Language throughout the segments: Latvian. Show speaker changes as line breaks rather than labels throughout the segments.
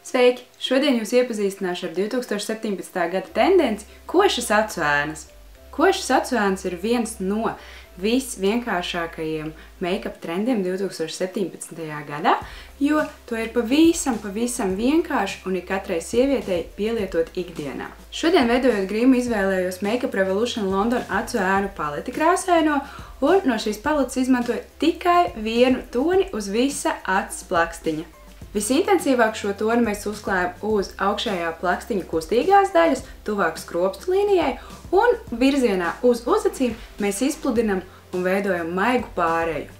Sveiki! Šodien jūs iepazīstināšu ar 2017. gada tendenci košas acu ēnas. Košas acu ēnas ir viens no visvienkāršākajiem make-up trendiem 2017. gadā, jo to ir pavisam vienkārši un ir katrai sievietei pielietot ikdienā. Šodien veidojot grīmu izvēlējos Make-up Revolution London acu ēnu paleti krāsaino, un no šīs paletes izmantoju tikai vienu toni uz visa acis plakstiņa. Visintensīvāk šo toni mēs uzklājam uz augšējā plakstiņa kustīgās daļas, tuvāk skropstu līnijai, un virzienā uz acīm mēs izpludinam un veidojam maigu pāreju.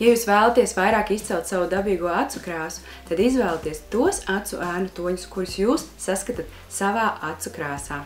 Ja jūs vēlaties vairāk izcelt savu dabīgo acu krāsu, tad izvēlaties tos acu ēnu toņus, kurus jūs saskatāt savā acu krāsā.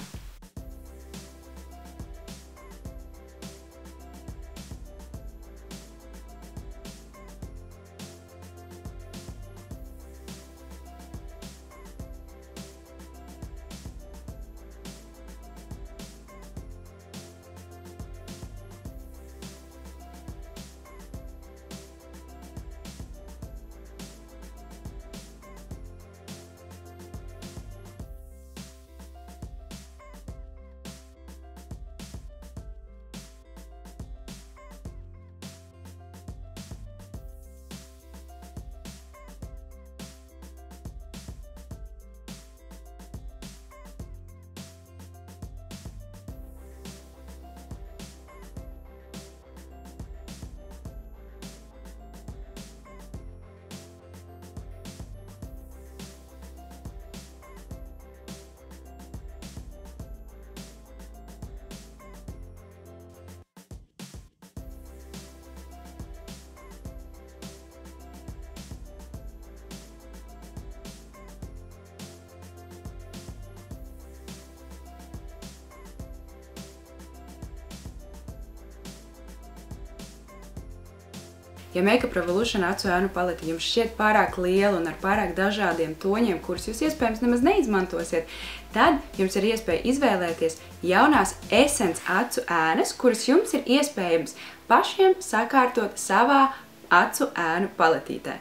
Ja Make-up Revolution acu ēnu palete jums šķiet pārāk liela un ar pārāk dažādiem toņiem, kurus jūs iespējams nemaz neizmantosiet, tad jums ir iespēja izvēlēties jaunās Essence acu ēnas, kuras jums ir iespējams pašiem sakārtot savā acu ēnu paletītē.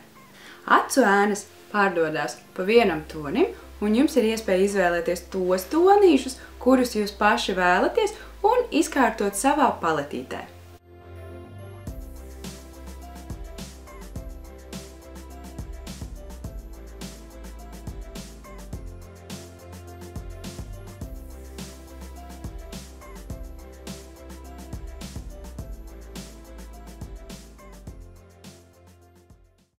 Acu ēnas pārdodās pa vienam tonim, un jums ir iespēja izvēlēties tos tonīšus, kurus jūs paši vēlaties, un izkārtot savā paletītē.